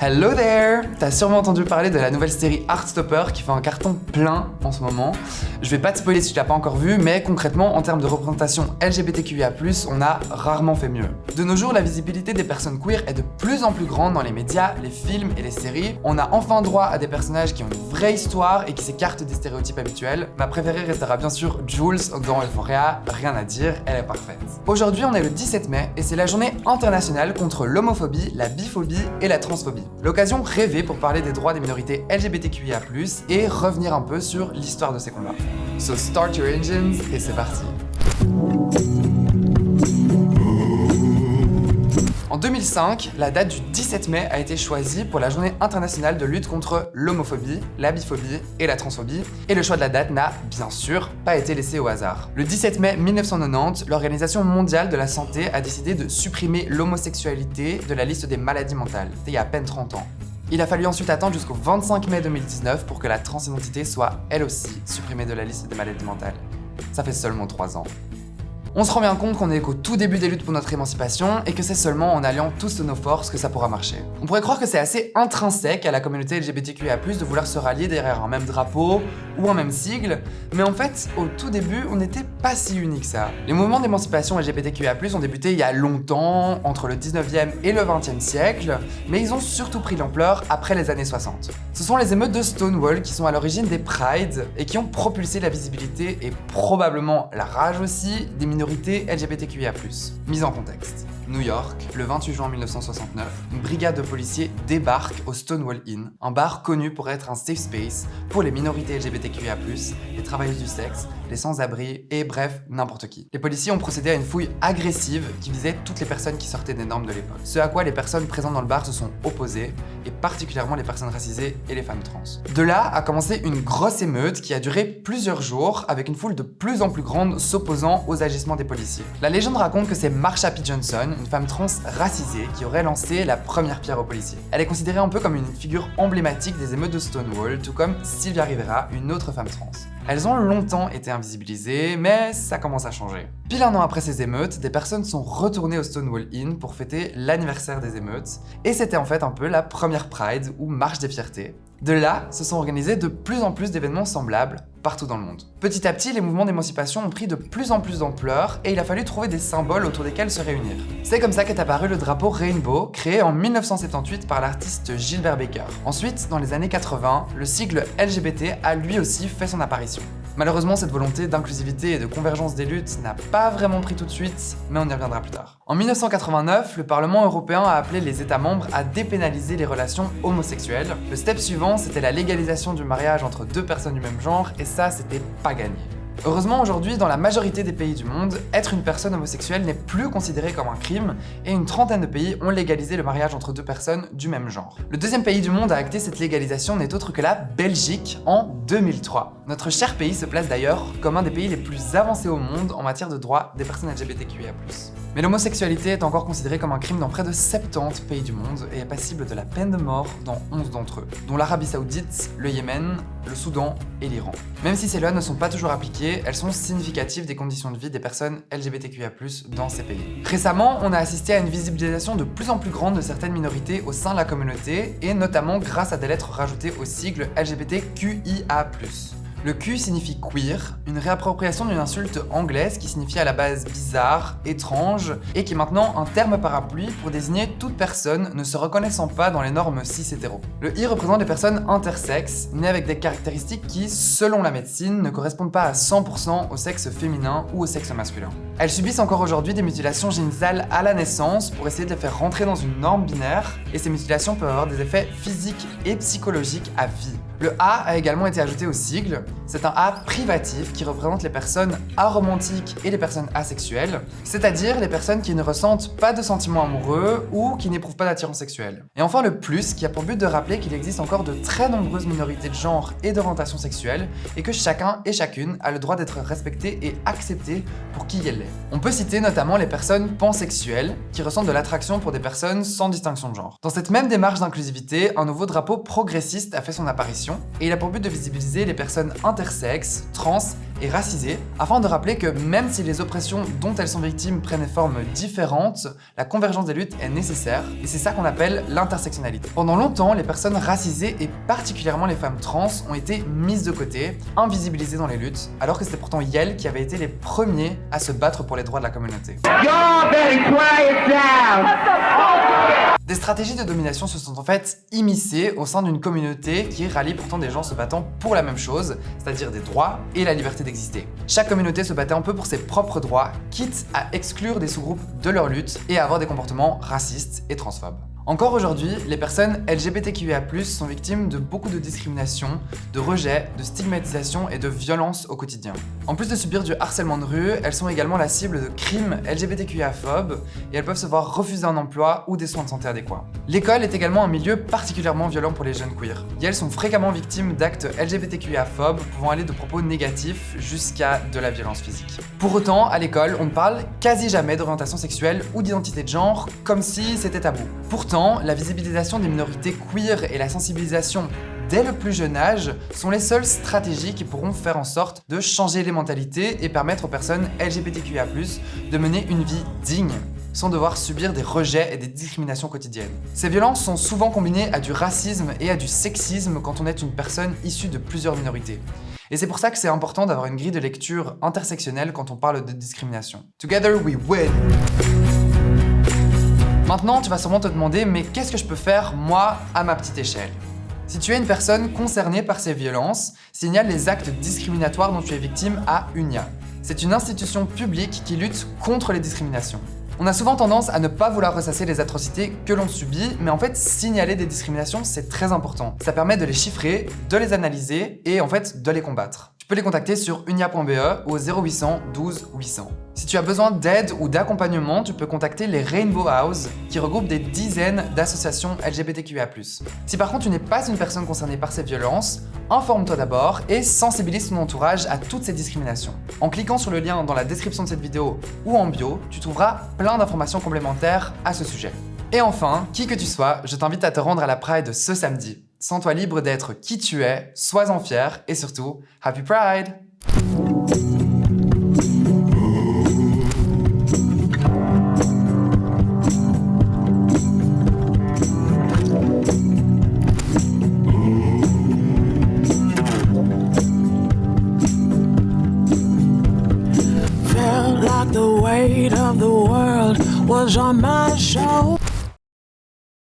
Hello there! T'as sûrement entendu parler de la nouvelle série Heartstopper qui fait un carton plein en ce moment. Je vais pas te spoiler si tu l'as pas encore vu, mais concrètement, en termes de représentation LGBTQIA+, on a rarement fait mieux. De nos jours, la visibilité des personnes queer est de plus en plus grande dans les médias, les films et les séries. On a enfin droit à des personnages qui ont une vraie histoire et qui s'écartent des stéréotypes habituels. Ma préférée restera bien sûr Jules dans Euphoria, rien à dire, elle est parfaite. Aujourd'hui, on est le 17 mai et c'est la journée internationale contre l'homophobie, la biphobie et la transphobie. L'occasion rêvée pour parler des droits des minorités LGBTQIA+, et revenir un peu sur l'histoire de ces combats. So start your engines et c'est parti. En 2005, la date du 17 mai a été choisie pour la journée internationale de lutte contre l'homophobie, la biphobie et la transphobie, et le choix de la date n'a, bien sûr, pas été laissé au hasard. Le 17 mai 1990, l'Organisation mondiale de la santé a décidé de supprimer l'homosexualité de la liste des maladies mentales. C'était il y a à peine 30 ans. Il a fallu ensuite attendre jusqu'au 25 mai 2019 pour que la transidentité soit, elle aussi, supprimée de la liste des maladies mentales. Ça fait seulement 3 ans. On se rend bien compte qu'on est qu'au tout début des luttes pour notre émancipation et que c'est seulement en alliant tous nos forces que ça pourra marcher. On pourrait croire que c'est assez intrinsèque à la communauté LGBTQIA+, de vouloir se rallier derrière un même drapeau ou un même sigle, mais en fait, au tout début, on n'était pas si unis que ça. Les mouvements d'émancipation LGBTQIA+, ont débuté il y a longtemps, entre le 19e et le 20e siècle, mais ils ont surtout pris l'ampleur après les années 60. Ce sont les émeutes de Stonewall qui sont à l'origine des Prides et qui ont propulsé la visibilité et probablement la rage aussi des minorités LGBTQIA+. Mise en contexte. New York, le 28 juin 1969, une brigade de policiers débarque au Stonewall Inn, un bar connu pour être un safe space pour les minorités LGBTQIA+, les travailleuses du sexe, les sans-abri et bref, n'importe qui. Les policiers ont procédé à une fouille agressive qui visait toutes les personnes qui sortaient des normes de l'époque. Ce à quoi les personnes présentes dans le bar se sont opposées, et particulièrement les personnes racisées et les femmes trans. De là a commencé une grosse émeute qui a duré plusieurs jours, avec une foule de plus en plus grande s'opposant aux agissements des policiers. La légende raconte que c'est Marsha P. Johnson, une femme trans racisée, qui aurait lancé la première pierre aux policiers. Elle est considérée un peu comme une figure emblématique des émeutes de Stonewall, tout comme Sylvia Rivera, une autre femme trans. Elles ont longtemps été invisibilisées, mais ça commence à changer. Pile un an après ces émeutes, des personnes sont retournées au Stonewall Inn pour fêter l'anniversaire des émeutes, et c'était en fait un peu la première Pride ou marche des fiertés. De là, se sont organisés de plus en plus d'événements semblables partout dans le monde. Petit à petit, les mouvements d'émancipation ont pris de plus en plus d'ampleur et il a fallu trouver des symboles autour desquels se réunir. C'est comme ça qu'est apparu le drapeau Rainbow, créé en 1978 par l'artiste Gilbert Baker. Ensuite, dans les années 80, le sigle LGBT a lui aussi fait son apparition. Malheureusement, cette volonté d'inclusivité et de convergence des luttes n'a pas vraiment pris tout de suite, mais on y reviendra plus tard. En 1989, le Parlement européen a appelé les États membres à dépénaliser les relations homosexuelles. Le step suivant, c'était la légalisation du mariage entre deux personnes du même genre, et ça, c'était pas gagné. Heureusement, aujourd'hui, dans la majorité des pays du monde, être une personne homosexuelle n'est plus considéré comme un crime, et une trentaine de pays ont légalisé le mariage entre deux personnes du même genre. Le deuxième pays du monde à acter cette légalisation n'est autre que la Belgique en 2003. Notre cher pays se place d'ailleurs comme un des pays les plus avancés au monde en matière de droits des personnes LGBTQIA+. Mais l'homosexualité est encore considérée comme un crime dans près de 70 pays du monde et est passible de la peine de mort dans 11 d'entre eux, dont l'Arabie Saoudite, le Yémen, le Soudan et l'Iran. Même si ces lois ne sont pas toujours appliquées, elles sont significatives des conditions de vie des personnes LGBTQIA+ dans ces pays. Récemment, on a assisté à une visibilisation de plus en plus grande de certaines minorités au sein de la communauté, et notamment grâce à des lettres rajoutées au sigle LGBTQIA+. Le Q signifie queer, une réappropriation d'une insulte anglaise qui signifiait à la base bizarre, étrange, et qui est maintenant un terme parapluie pour désigner toute personne ne se reconnaissant pas dans les normes cis-hétéro. Le I représente les personnes intersexes, nées avec des caractéristiques qui, selon la médecine, ne correspondent pas à 100% au sexe féminin ou au sexe masculin. Elles subissent encore aujourd'hui des mutilations génitales à la naissance pour essayer de les faire rentrer dans une norme binaire, et ces mutilations peuvent avoir des effets physiques et psychologiques à vie. Le A a également été ajouté au sigle. C'est un A privatif qui représente les personnes aromantiques et les personnes asexuelles, c'est-à-dire les personnes qui ne ressentent pas de sentiments amoureux ou qui n'éprouvent pas d'attirance sexuelle. Et enfin le plus, qui a pour but de rappeler qu'il existe encore de très nombreuses minorités de genre et d'orientation sexuelle, et que chacun et chacune a le droit d'être respecté et accepté pour qui elle est. On peut citer notamment les personnes pansexuelles, qui ressentent de l'attraction pour des personnes sans distinction de genre. Dans cette même démarche d'inclusivité, un nouveau drapeau progressiste a fait son apparition, discrimination, et il a pour but de visibiliser les personnes intersexes, trans et racisées, afin de rappeler que même si les oppressions dont elles sont victimes prennent des formes différentes, la convergence des luttes est nécessaire, et c'est ça qu'on appelle l'intersectionnalité. Pendant longtemps, les personnes racisées, et particulièrement les femmes trans, ont été mises de côté, invisibilisées dans les luttes, alors que c'était pourtant elles qui avaient été les premiers à se battre pour les droits de la communauté. Des stratégies de domination se sont en fait immiscées au sein d'une communauté qui rallie pourtant des gens se battant pour la même chose, c'est-à-dire des droits et la liberté d'exister. Chaque communauté se battait un peu pour ses propres droits, quitte à exclure des sous-groupes de leur lutte et à avoir des comportements racistes et transphobes. Encore aujourd'hui, les personnes LGBTQIA+, sont victimes de beaucoup de discrimination, de rejet, de stigmatisation et de violence au quotidien. En plus de subir du harcèlement de rue, elles sont également la cible de crimes LGBTQIA-phobes et elles peuvent se voir refuser un emploi ou des soins de santé adéquats. L'école est également un milieu particulièrement violent pour les jeunes queers. Et elles sont fréquemment victimes d'actes LGBTQIA-phobes pouvant aller de propos négatifs jusqu'à de la violence physique. Pour autant, à l'école, on ne parle quasi jamais d'orientation sexuelle ou d'identité de genre, comme si c'était tabou. Pourtant, la visibilisation des minorités queer et la sensibilisation dès le plus jeune âge sont les seules stratégies qui pourront faire en sorte de changer les mentalités et permettre aux personnes LGBTQIA+, de mener une vie digne, sans devoir subir des rejets et des discriminations quotidiennes. Ces violences sont souvent combinées à du racisme et à du sexisme quand on est une personne issue de plusieurs minorités. Et c'est pour ça que c'est important d'avoir une grille de lecture intersectionnelle quand on parle de discrimination. Together we win! Maintenant, tu vas sûrement te demander, mais qu'est-ce que je peux faire, moi, à ma petite échelle? Si tu es une personne concernée par ces violences, signale les actes discriminatoires dont tu es victime à UNIA. C'est une institution publique qui lutte contre les discriminations. On a souvent tendance à ne pas vouloir ressasser les atrocités que l'on subit, mais en fait, signaler des discriminations, c'est très important. Ça permet de les chiffrer, de les analyser et en fait, de les combattre. Tu peux les contacter sur unia.be au 0800 12 800. Si tu as besoin d'aide ou d'accompagnement, tu peux contacter les Rainbow House, qui regroupent des dizaines d'associations LGBTQIA+. Si par contre tu n'es pas une personne concernée par ces violences, informe-toi d'abord et sensibilise ton entourage à toutes ces discriminations. En cliquant sur le lien dans la description de cette vidéo ou en bio, tu trouveras plein d'informations complémentaires à ce sujet. Et enfin, qui que tu sois, je t'invite à te rendre à la Pride ce samedi. Sens-toi libre d'être qui tu es, sois-en fier et surtout, Happy Pride! Felt like the weight of the world was on my shoulders.